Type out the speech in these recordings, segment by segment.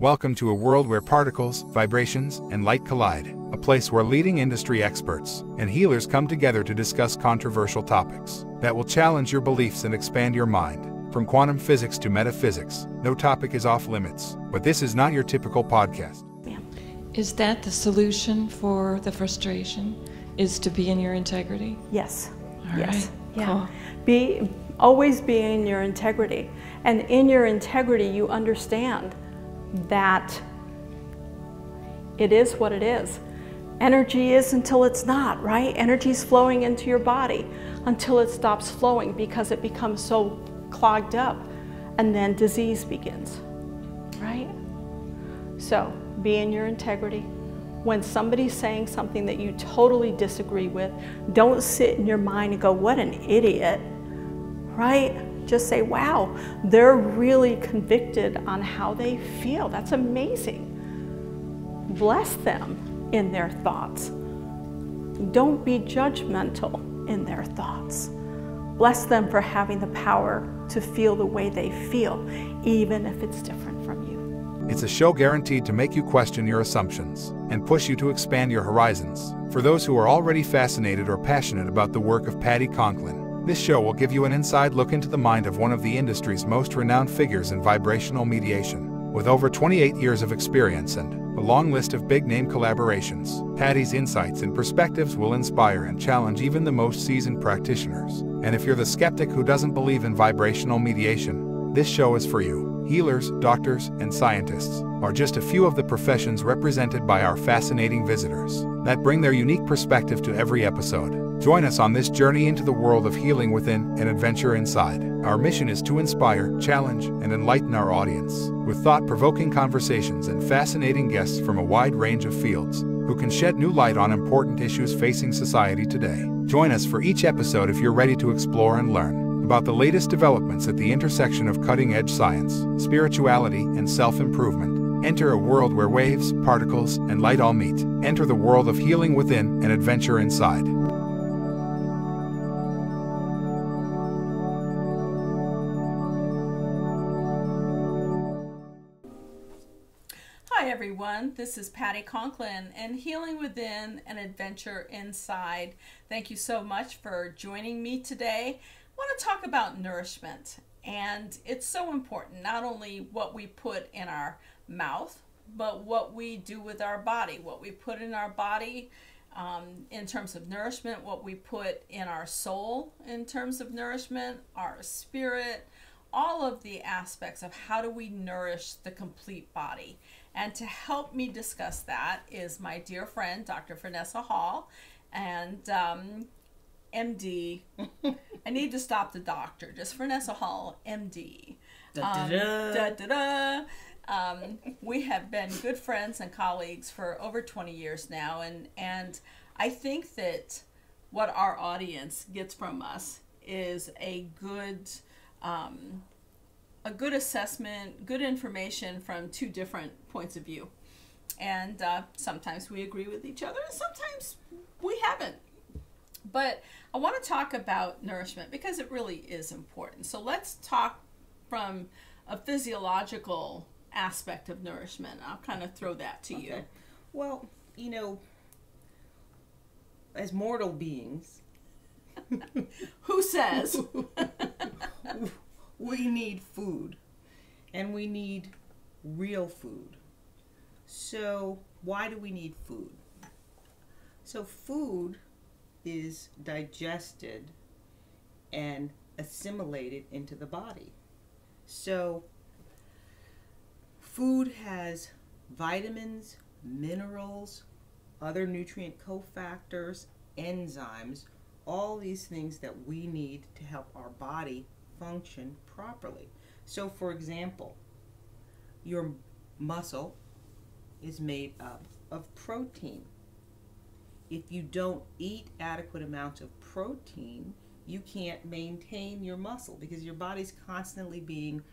Welcome to a world where particles, vibrations, and light collide, a place where leading industry experts and healers come together to discuss controversial topics that will challenge your beliefs and expand your mind. From quantum physics to metaphysics, no topic is off limits, but this is not your typical podcast. Is that the solution for the frustration? Is to be in your integrity? Yes. All yes. right. Yeah. Cool. Always be in your integrity. And in your integrity, you understand that it is what it is. Energy is until it's not, right? Energy is flowing into your body until it stops flowing because it becomes so clogged up, and then disease begins, right? So be in your integrity. When somebody's saying something that you totally disagree with, don't sit in your mind and go, what an idiot, right? Just say, wow, they're really convicted on how they feel. That's amazing. Bless them in their thoughts. Don't be judgmental in their thoughts. Bless them for having the power to feel the way they feel, even if it's different from you. It's a show guaranteed to make you question your assumptions and push you to expand your horizons. For those who are already fascinated or passionate about the work of Patti Conklin, this show will give you an inside look into the mind of one of the industry's most renowned figures in vibrational mediation. With over 28 years of experience and a long list of big-name collaborations, Patti's insights and perspectives will inspire and challenge even the most seasoned practitioners. And if you're the skeptic who doesn't believe in vibrational mediation, this show is for you. Healers, doctors, and scientists are just a few of the professions represented by our fascinating visitors that bring their unique perspective to every episode. Join us on this journey into the world of healing within and adventure inside. Our mission is to inspire, challenge, and enlighten our audience with thought-provoking conversations and fascinating guests from a wide range of fields who can shed new light on important issues facing society today. Join us for each episode if you're ready to explore and learn about the latest developments at the intersection of cutting-edge science, spirituality, and self-improvement. Enter a world where waves, particles, and light all meet. Enter the world of healing within and adventure inside. Hi everyone, this is Patti Conklin and Healing Within and Adventure Inside. Thank you so much for joining me today. I want to talk about nourishment, and it's so important, not only what we put in our mouth, but what we do with our body, what we put in our body in terms of nourishment, what we put in our soul in terms of nourishment, our spirit, all of the aspects of how do we nourish the complete body. And to help me discuss that is my dear friend, Dr. Frenesa Hall, and MD. I need to stop the doctor, just Frenesa Hall, MD. We have been good friends and colleagues for over 20 years now, and I think that what our audience gets from us is a good assessment, good information from two different points of view. And sometimes we agree with each other, and sometimes we haven't. But I want to talk about nourishment because it really is important. So let's talk from a physiological aspect of nourishment. I'll kind of throw that to you. Well, you know, as mortal beings, who says? We need food, and we need real food. So why do we need food? So food is digested and assimilated into the body. So food has vitamins, minerals, other nutrient cofactors, enzymes, all these things that we need to help our body function properly. So for example, your muscle is made up of protein. If you don't eat adequate amounts of protein, you can't maintain your muscle because your body's constantly being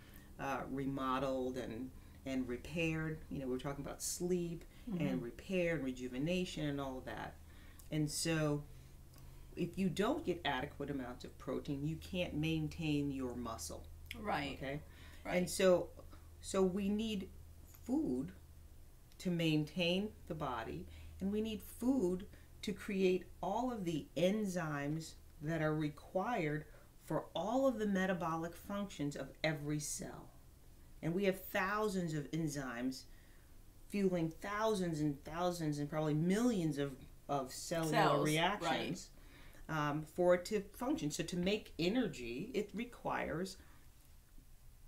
remodeled and repaired. You know, we're talking about sleep and repair and rejuvenation and all of that. And so if you don't get adequate amounts of protein, you can't maintain your muscle. Right. Okay. Right. And so we need food to maintain the body, and we need food to create all of the enzymes that are required for all of the metabolic functions of every cell. And we have thousands of enzymes fueling thousands and thousands and probably millions of cellular reactions, for it to function. So to make energy, it requires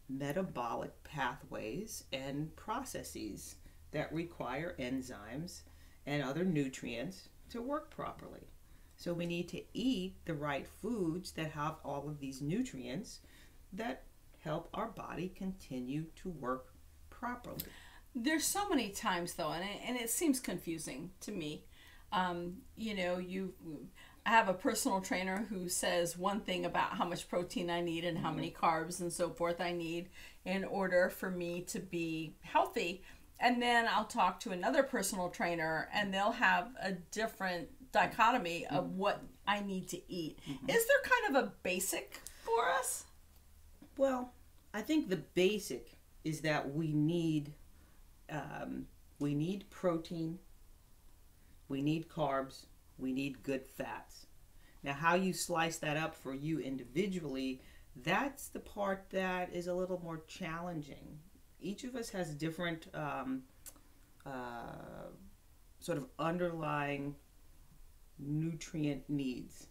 metabolic pathways and processes that require enzymes and other nutrients to work properly. So we need to eat the right foods that have all of these nutrients that help our body continue to work properly. There's so many times though, and it seems confusing to me. You know, I have a personal trainer who says one thing about how much protein I need and how many carbs and so forth I need in order for me to be healthy. And then I'll talk to another personal trainer and they'll have a different dichotomy of what I need to eat. Is there kind of a basic for us? Well, I think the basic is that we need protein, we need carbs, we need good fats. Now, how you slice that up for you individually, that's the part that is a little more challenging. Each of us has different sort of underlying nutrient needs.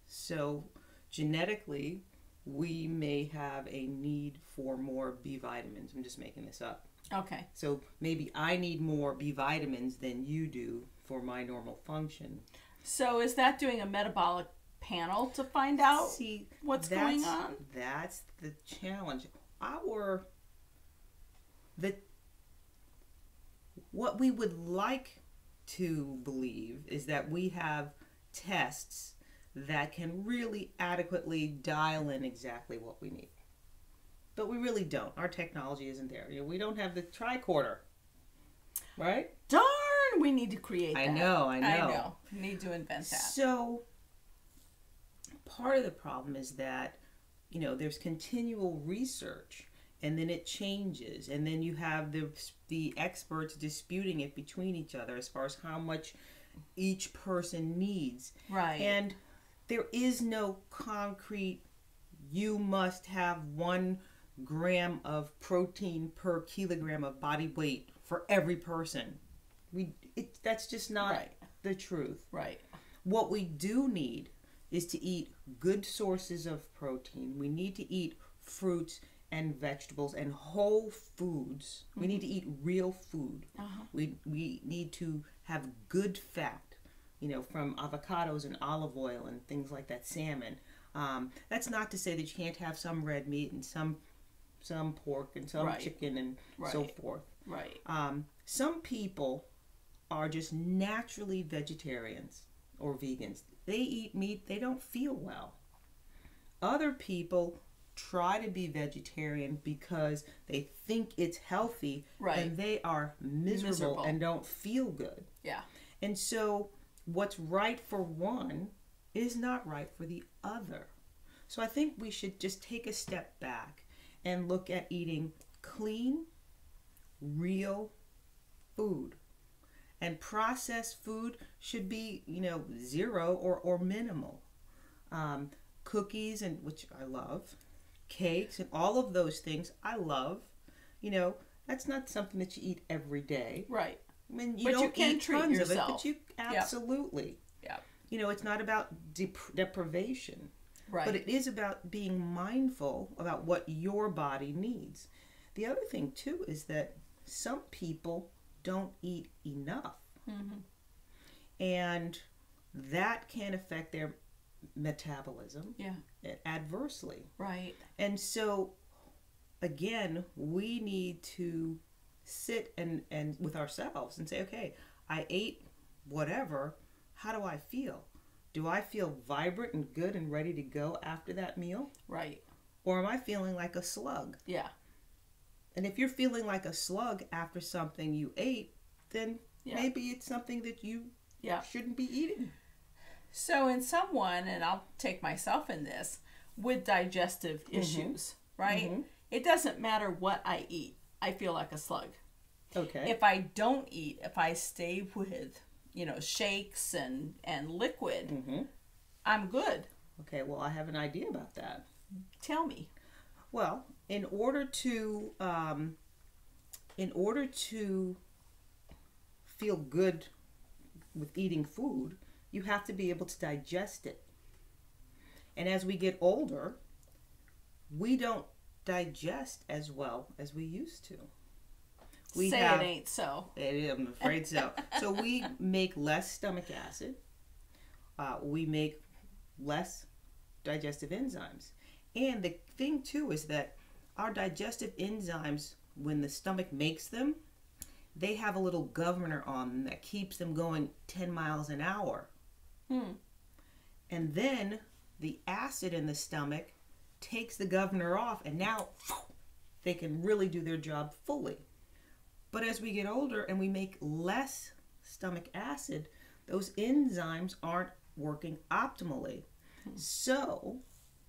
So genetically, we may have a need for more B vitamins. I'm just making this up. Okay. So maybe I need more B vitamins than you do for my normal function. So is that doing a metabolic panel to find out what's going on? That's the challenge. What we would like to believe is that we have tests that can really adequately dial in exactly what we need. But we really don't. Our technology isn't there. You know, we don't have the tricorder, right? Darn, we need to create that. I know. We need to invent that. So part of the problem is that, you know, there's continual research and then it changes, and then you have the experts disputing it between each other as far as how much each person needs. Right. And there is no concrete, you must have 1 gram of protein per kilogram of body weight for every person. That's just not the truth. Right. What we do need is to eat good sources of protein. We need to eat fruits and vegetables and whole foods. We need to eat real food. We need to have good fat, you know, from avocados and olive oil and things like that, salmon. That's not to say that you can't have some red meat and some pork and some chicken and so forth. Right. Some people are just naturally vegetarians or vegans. They eat meat, they don't feel well. Other people try to be vegetarian because they think it's healthy, and they are miserable and don't feel good. Yeah. And so what's right for one is not right for the other. So I think we should just take a step back and look at eating clean, real food. And processed food should be, you know, 0 or minimal. Cookies, and which I love, cakes, and all of those things I love. You know, that's not something that you eat every day. Right. I mean, but don't you can eat treat tons yourself. of it, but you absolutely. Yeah. You know, it's not about deprivation. Right. But it is about being mindful about what your body needs. The other thing too is that some people don't eat enough. And that can affect their metabolism adversely. Right. And so again, we need to sit and with ourselves and say, okay, I ate whatever, how do I feel? Do I feel vibrant and good and ready to go after that meal? Right. Or am I feeling like a slug? Yeah. And if you're feeling like a slug after something you ate, then maybe it's something that you shouldn't be eating. So in someone, and I'll take myself in this, with digestive issues, right? It doesn't matter what I eat. I feel like a slug. Okay. If I don't eat, if I stay with, shakes and liquid, Mm-hmm. I'm good. Okay, well, I have an idea about that. Tell me. Well, in order to feel good with eating food, you have to be able to digest it. And as we get older, we don't digest as well as we used to. It ain't so. It is, I'm afraid so. So we make less stomach acid. We make less digestive enzymes. And the thing too is that our digestive enzymes, when the stomach makes them, they have a little governor on them that keeps them going 10 miles an hour. And then the acid in the stomach takes the governor off, and now they can really do their job fully. But as we get older and we make less stomach acid, those enzymes aren't working optimally. So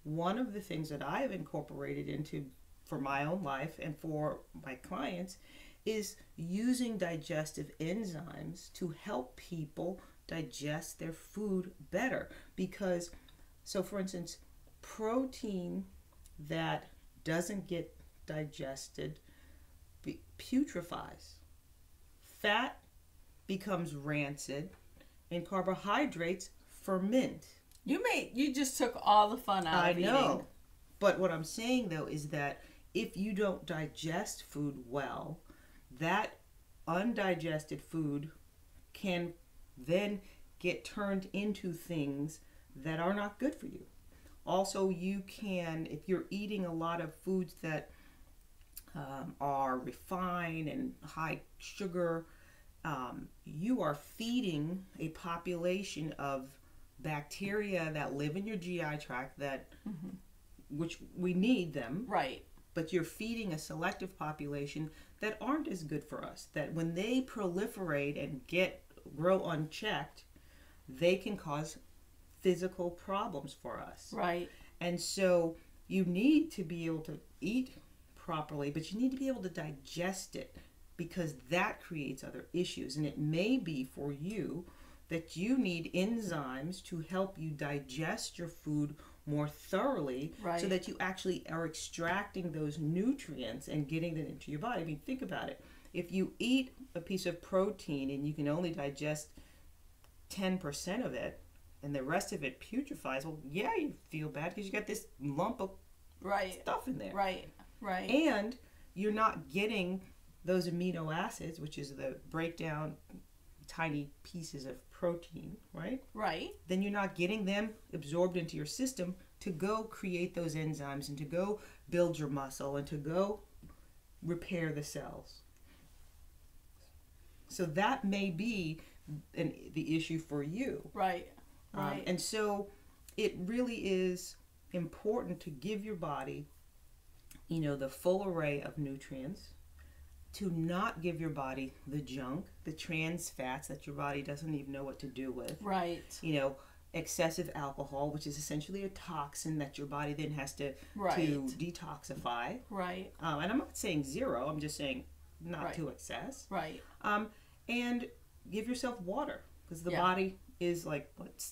one of the things that I have incorporated into for my own life and for my clients is using digestive enzymes to help people digest their food better. Because, so for instance, protein that doesn't get digested putrefies. Fat becomes rancid, and carbohydrates ferment. You just took all the fun out of eating. I know. But what I'm saying though is that if you don't digest food well, that undigested food can then get turned into things that are not good for you. Also, you can, if you're eating a lot of foods that are refined and high sugar, you are feeding a population of bacteria that live in your GI tract that, which we need them. Right. But you're feeding a selective population that aren't as good for us, that when they proliferate and grow unchecked, they can cause physical problems for us. Right. And so you need to be able to eat properly, but you need to be able to digest it, because that creates other issues. And it may be for you that you need enzymes to help you digest your food more thoroughly, right, so that you actually are extracting those nutrients and getting them into your body. I mean, think about it. If you eat a piece of protein and you can only digest 10% of it and the rest of it putrefies, well, yeah, you feel bad because you got this lump of stuff in there. Right, right. And you're not getting those amino acids, which is the breakdown tiny pieces of protein, right? Right. Then you're not getting them absorbed into your system to go create those enzymes and to go build your muscle and to go repair the cells. So that may be the issue for you. Right, right. And so it really is important to give your body, the full array of nutrients, to not give your body the junk, the trans fats that your body doesn't even know what to do with. Right. Excessive alcohol, which is essentially a toxin that your body then has to detoxify. Right. And I'm not saying zero, I'm just saying not to excess. Right. And give yourself water, because the body is like, what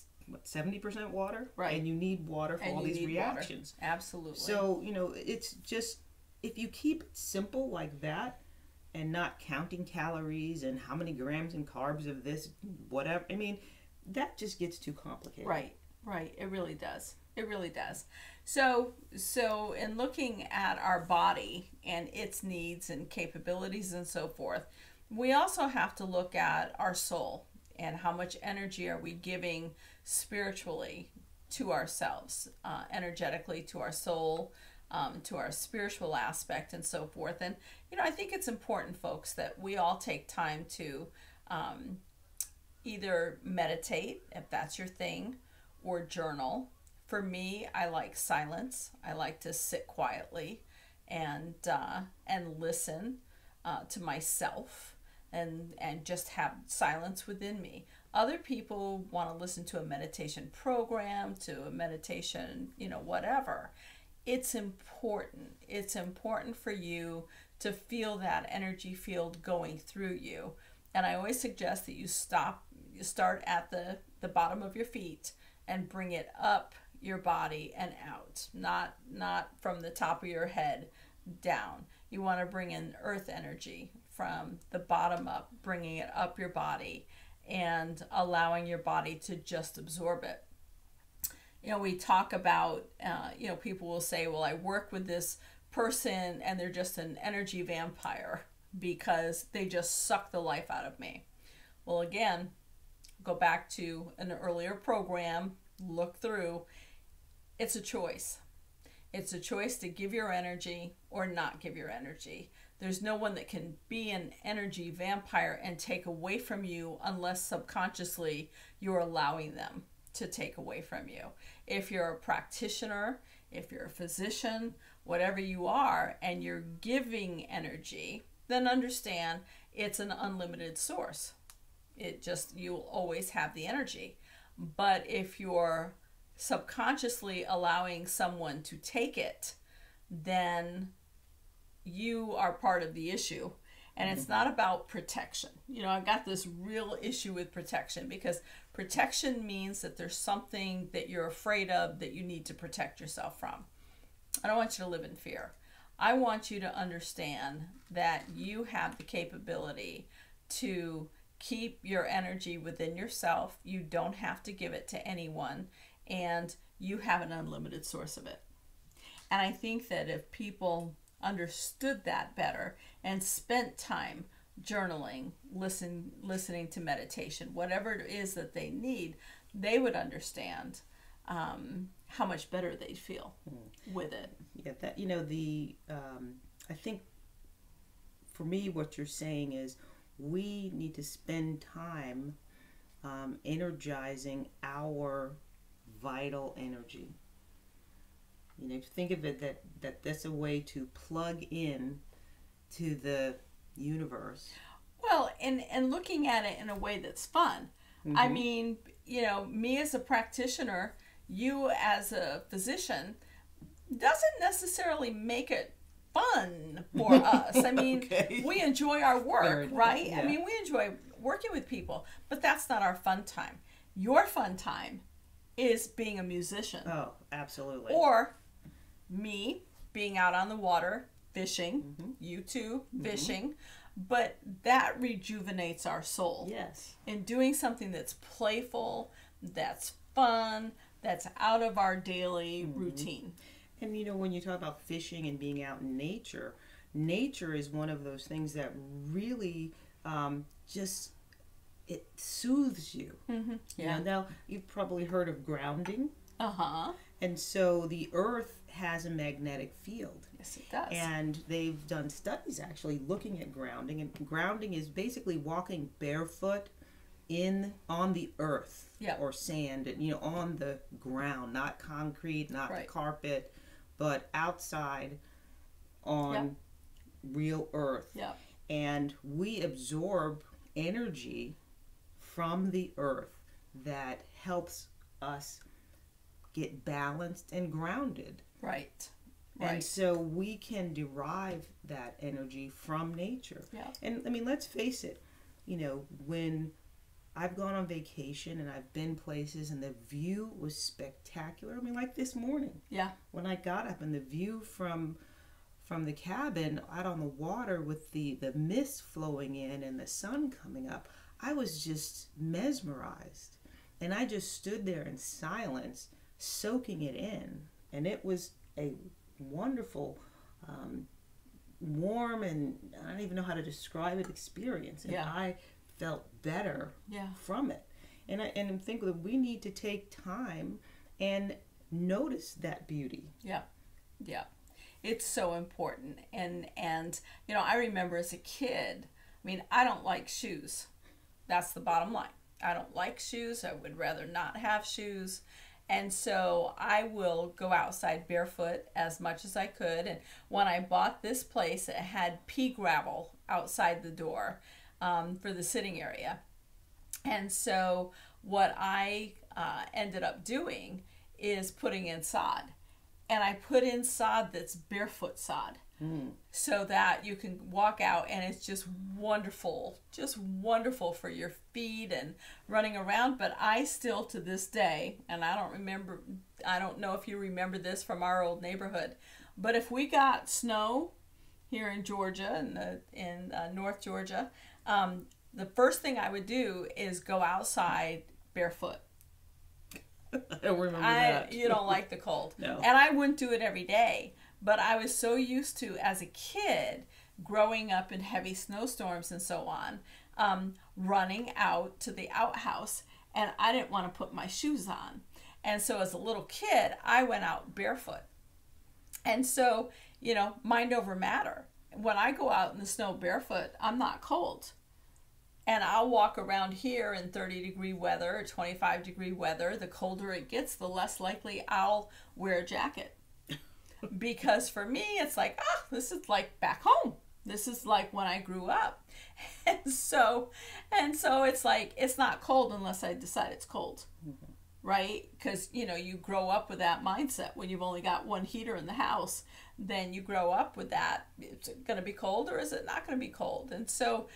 70% water? Right. And you need water for all these reactions. Water. Absolutely. So, it's just, if you keep it simple like that, and not counting calories and how many grams and carbs of this, whatever. I mean, that just gets too complicated. Right, right. It really does. It really does. So in looking at our body and its needs and capabilities and so forth, we also have to look at our soul and how much energy are we giving spiritually to ourselves, energetically to our soul, to our spiritual aspect and so forth. And, I think it's important, folks, that we all take time to either meditate, if that's your thing, or journal. For me, I like silence. I like to sit quietly and listen to myself and just have silence within me. Other people want to listen to a meditation program, to a meditation, whatever. It's important. It's important for you to feel that energy field going through you. And I always suggest that you start at the bottom of your feet and bring it up your body and out, not from the top of your head down. You want to bring in earth energy from the bottom up, bringing it up your body and allowing your body to just absorb it. You know, we talk about, people will say, well, I work with this person and they're just an energy vampire because they just suck the life out of me. Well, again, go back to an earlier program, look through. It's a choice. It's a choice to give your energy or not give your energy. There's no one that can be an energy vampire and take away from you unless subconsciously you're allowing them to take away from you. If you're a practitioner, if you're a physician, whatever you are, and you're giving energy, then understand it's an unlimited source. You'll always have the energy. But if you're subconsciously allowing someone to take it, then you are part of the issue. And it's not about protection. You know, I've got this real issue with protection because protection means that there's something that you're afraid of that you need to protect yourself from. I don't want you to live in fear. I want you to understand that you have the capability to keep your energy within yourself. You don't have to give it to anyone, and you have an unlimited source of it. And I think that if people understood that better and spent time journaling, listening to meditation, whatever it is that they need, they would understand how much better they'd feel with it. Yeah, that I think for me what you're saying is we need to spend time energizing our vital energy. You know, think of it that that's a way to plug in to the universe. Well, and looking at it in a way that's fun. I mean, you know, me as a practitioner, you as a physician, doesn't necessarily make it fun for us. I mean, Okay. We enjoy our work, right? Yeah. I mean, we enjoy working with people, but that's not our fun time. Your fun time is being a musician. Oh, absolutely. Or me being out on the water, fishing, you too, fishing. But that rejuvenates our soul. Yes. And doing something that's playful, that's fun, that's out of our daily routine. And you know, when you talk about fishing and being out in nature, nature is one of those things that really it soothes you. Yeah. You know, now, you've probably heard of grounding. Uh-huh. And so the earth has a magnetic field. Yes, it does. And they've done studies actually looking at grounding. And grounding is basically walking barefoot on the earth or sand, and you know, on the ground, not concrete, not the carpet, but outside on real earth. Yeah. And we absorb energy from the earth that helps us get balanced and grounded. Right. And so we can derive that energy from nature. Yeah. And I mean, let's face it, you know, when I've gone on vacation and I've been places and the view was spectacular. I mean, like this morning. Yeah. When I got up and the view from the cabin out on the water with the mist flowing in and the sun coming up, I was just mesmerized. And I just stood there in silence, soaking it in. And it was a wonderful, warm, and I don't even know how to describe it, experience. And I felt better from it. And I think that we need to take time and notice that beauty. Yeah. Yeah. It's so important. And you know, I remember as a kid, I mean, I don't like shoes. That's the bottom line. I don't like shoes. I would rather not have shoes. And so I will go outside barefoot as much as I could. And when I bought this place, it had pea gravel outside the door for the sitting area. And so what I ended up doing is putting in sod. And I put in sod that's barefoot sod. so that you can walk out and it's just wonderful for your feet and running around. But I still, to this day, and I don't know if you remember this from our old neighborhood, but if we got snow here in Georgia, in North Georgia, the first thing I would do is go outside barefoot. I don't remember that. You don't like the cold. No. And I wouldn't do it every day, but I was so used to, as a kid, growing up in heavy snowstorms and so on, running out to the outhouse, and I didn't want to put my shoes on. And so as a little kid, I went out barefoot. And so, mind over matter. When I go out in the snow barefoot, I'm not cold. And I'll walk around here in 30-degree weather or 25-degree weather. The colder it gets, the less likely I'll wear a jacket. Because for me, it's like, this is like back home. This is like when I grew up. And so it's like, it's not cold unless I decide it's cold. Mm-hmm. Right? Because, you grow up with that mindset. When you've only got one heater in the house, then you grow up with that. Is it going to be cold or is it not going to be cold? And so,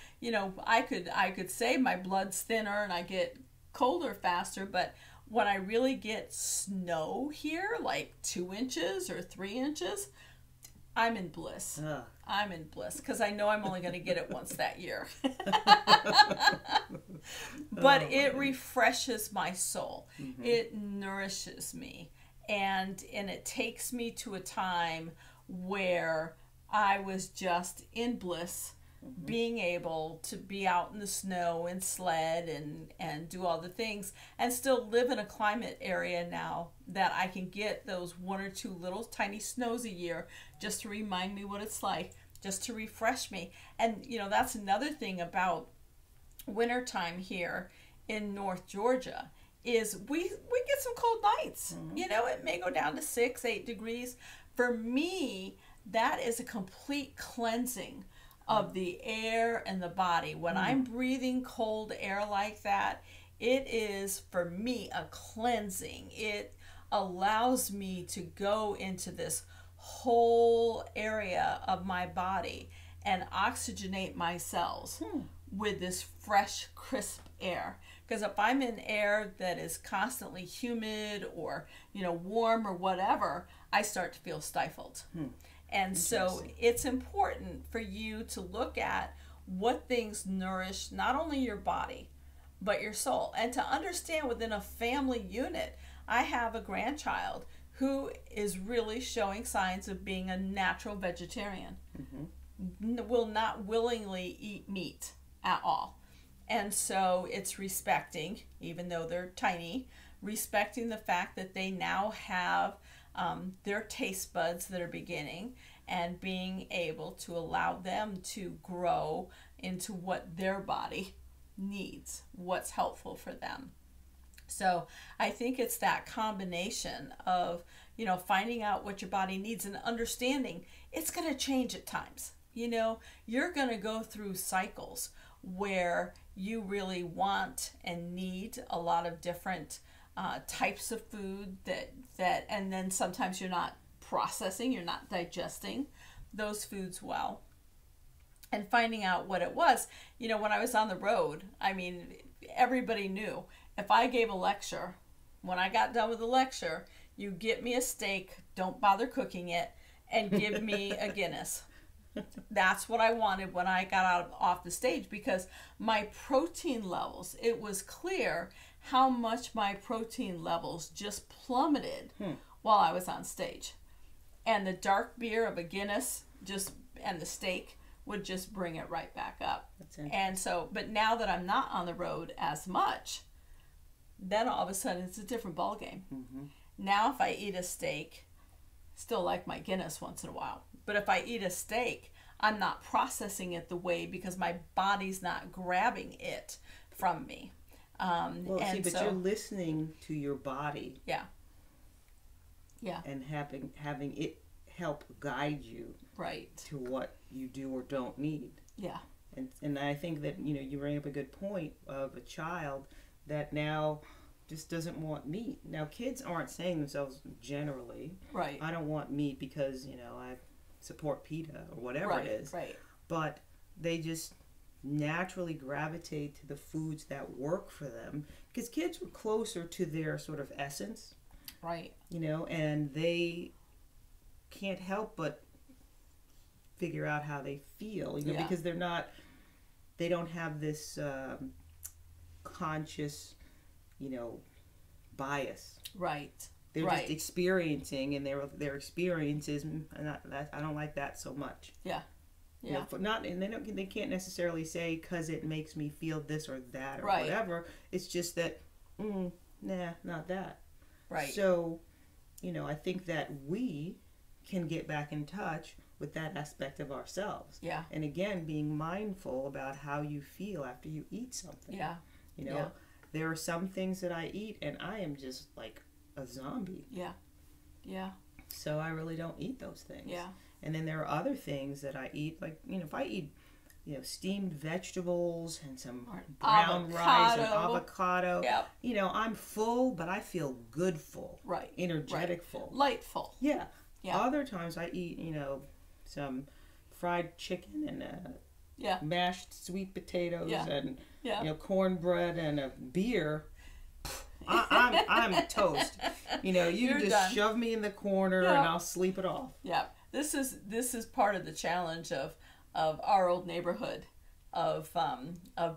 I could say my blood's thinner and I get colder faster, but when I really get snow here, like 2 inches or 3 inches, I'm in bliss. I'm in bliss because I know I'm only going to get it once that year. But it refreshes my soul. Mm-hmm. It nourishes me. And it takes me to a time where I was just in bliss, mm-hmm. being able to be out in the snow and sled and do all the things, and still live in a climate area now that I can get those 1 or 2 little tiny snows a year just to remind me what it's like, just to refresh me. And that's another thing about wintertime here in North Georgia is we get some cold nights. Mm-hmm. It may go down to 6-8 degrees. For me, that is a complete cleansing of the air and the body. When I'm breathing cold air like that, it is, for me, a cleansing. It allows me to go into this whole area of my body and oxygenate my cells with this fresh, crisp air. Because if I'm in air that is constantly humid or, warm or whatever, I start to feel stifled. And so it's important for you to look at what things nourish not only your body, but your soul. And to understand within a family unit, I have a grandchild who is really showing signs of being a natural vegetarian. Mm-hmm. Will not willingly eat meat at all. And so it's respecting, even though they're tiny, respecting the fact that they now have their taste buds that are beginning, and being able to allow them to grow into what their body needs, what's helpful for them. So I think it's that combination of, finding out what your body needs and understanding it's going to change at times. You're going to go through cycles where you really want and need a lot of different types of food that and then sometimes you're not processing, you're not digesting those foods well. And finding out what it was. When I was on the road, everybody knew if I gave a lecture, when I got done with the lecture, you get me a steak, don't bother cooking it, and give me a Guinness. That's what I wanted when I got off the stage, because my protein levels, it was clear how much my protein levels just plummeted while I was on stage. And the dark beer of a Guinness and the steak would just bring it right back up. And so, but now that I'm not on the road as much, then all of a sudden it's a different ball game. Mm-hmm. Now if I eat a steak, still like my Guinness once in a while, but if I eat a steak, I'm not processing it the way, because my body's not grabbing it from me. But you're listening to your body. Yeah. And having it help guide you to what you do or don't need. Yeah. And I think that, you bring up a good point of a child that now just doesn't want meat. Now, kids aren't saying themselves generally, I don't want meat because, support PETA or whatever Right, it is. right. But they just naturally gravitate to the foods that work for them because kids were closer to their sort of essence. Right. You know, and they can't help but figure out how they feel, you know, Yeah. because they don't have this conscious, you know, bias. Right. They're right. just experiencing, and their experiences. I don't like that so much. Yeah. You Yeah. know, and they can't necessarily say because it makes me feel this or that or Right. whatever. It's just that, nah, not that. Right. So, you know, I think that we can get back in touch with that aspect of ourselves. Yeah. And again, being mindful about how you feel after you eat something. Yeah. You know, Yeah. there are some things that I eat and I am just like a zombie. Yeah. Yeah. So I really don't eat those things. Yeah. And then there are other things that I eat, like, you know, if I eat, you know, steamed vegetables and some Or brown rice and avocado. avocado, Yep. you know, I'm full, but I feel good full. Right. Energetic Right. full. Lightful. Yeah. Yeah. Other times I eat, you know, some fried chicken and Yeah. mashed sweet potatoes Yeah. and, Yeah. you know, cornbread and a beer. I'm toast. You know, you You're just done. shove me in the corner Yeah. and I'll sleep it off. Yeah. This is part of the challenge of our old neighborhood, of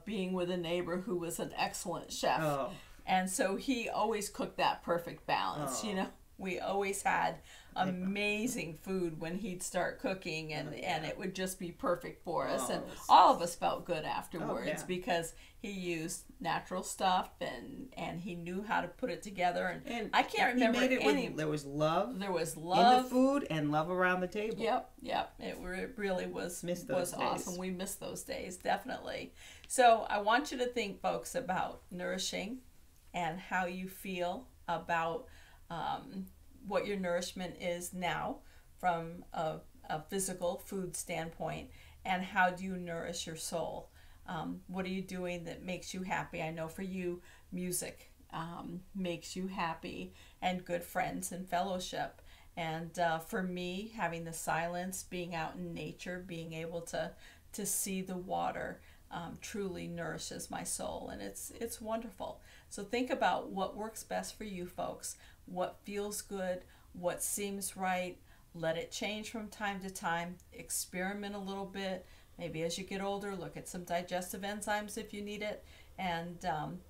being with a neighbor who was an excellent chef. Oh. And so he always cooked that perfect balance, you know. We always had amazing food when he'd start cooking, and it would just be perfect for us. And all of us felt good afterwards because he used natural stuff and he knew how to put it together. And I can't remember he made it any. there was love. There was in love. the food and love around the table. Yep. It really was those awesome. days. We missed those days, definitely. So I want you to think, folks, about nourishing and how you feel about what your nourishment is now from a physical food standpoint, and how do you nourish your soul? What are you doing that makes you happy? I know for you, music makes you happy, and good friends and fellowship. And for me, having the silence, being out in nature, being able to see the water truly nourishes my soul, and it's wonderful. So think about what works best for you, folks. What feels good, what seems right. Let it change from time to time. Experiment a little bit. Maybe as you get older, look at some digestive enzymes if you need it. And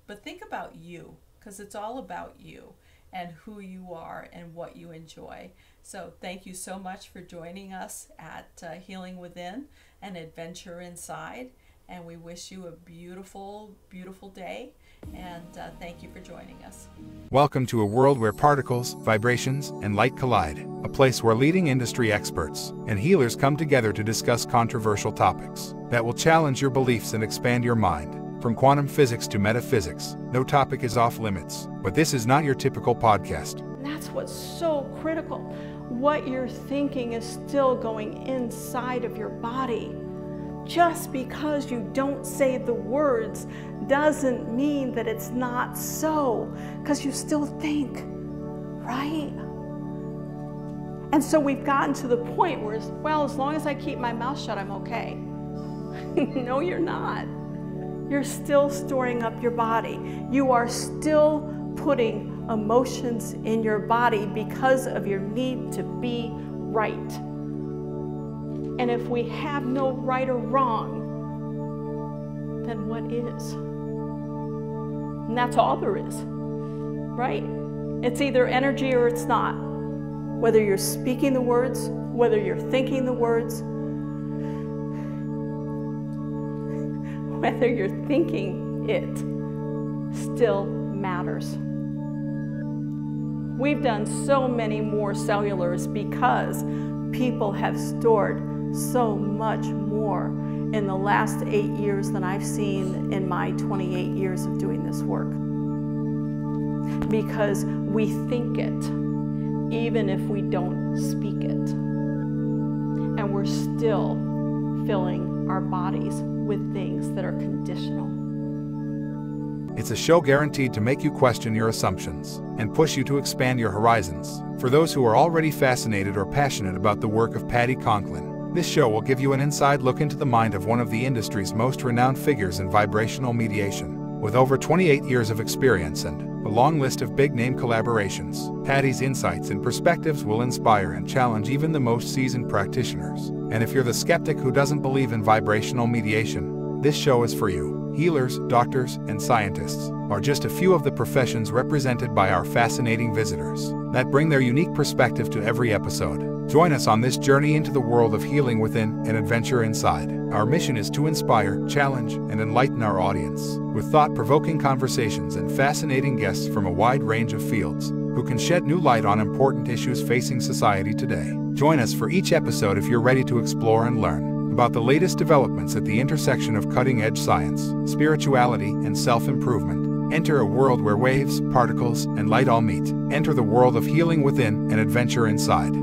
but think about you, because it's all about you and who you are and what you enjoy. So thank you so much for joining us at Healing Within, an adventure inside. And we wish you a beautiful, beautiful day. And thank you for joining us. Welcome to a world where particles, vibrations, and light collide, a place where leading industry experts and healers come together to discuss controversial topics that will challenge your beliefs and expand your mind. From quantum physics to metaphysics, no topic is off limits. But this is not your typical podcast. And that's what's so critical. What you're thinking is still going inside of your body. Just because you don't say the words doesn't mean that it's not so, because you still think, right? And so we've gotten to the point where, well, as long as I keep my mouth shut, I'm okay. No, you're not. You're still storing up your body. You are still putting emotions in your body because of your need to be right. And if we have no right or wrong, then what is? And that's all there is, right? It's either energy or it's not. Whether you're speaking the words, whether you're thinking the words, whether you're thinking it, still matters. We've done so many more cellulars because people have stored so much more in the last 8 years than I've seen in my 28 years of doing this work. Because we think it, even if we don't speak it. And we're still filling our bodies with things that are conditional. It's a show guaranteed to make you question your assumptions and push you to expand your horizons. For those who are already fascinated or passionate about the work of Patti Conklin, this show will give you an inside look into the mind of one of the industry's most renowned figures in vibrational mediation. With over 28 years of experience and a long list of big-name collaborations, Patti's insights and perspectives will inspire and challenge even the most seasoned practitioners. And if you're the skeptic who doesn't believe in vibrational mediation, this show is for you. Healers, doctors, and scientists are just a few of the professions represented by our fascinating visitors that bring their unique perspective to every episode. Join us on this journey into the world of healing within and adventure inside. Our mission is to inspire, challenge, and enlighten our audience with thought-provoking conversations and fascinating guests from a wide range of fields who can shed new light on important issues facing society today. Join us for each episode if you're ready to explore and learn about the latest developments at the intersection of cutting-edge science, spirituality, and self-improvement. Enter a world where waves, particles, and light all meet. Enter the world of healing within and adventure inside.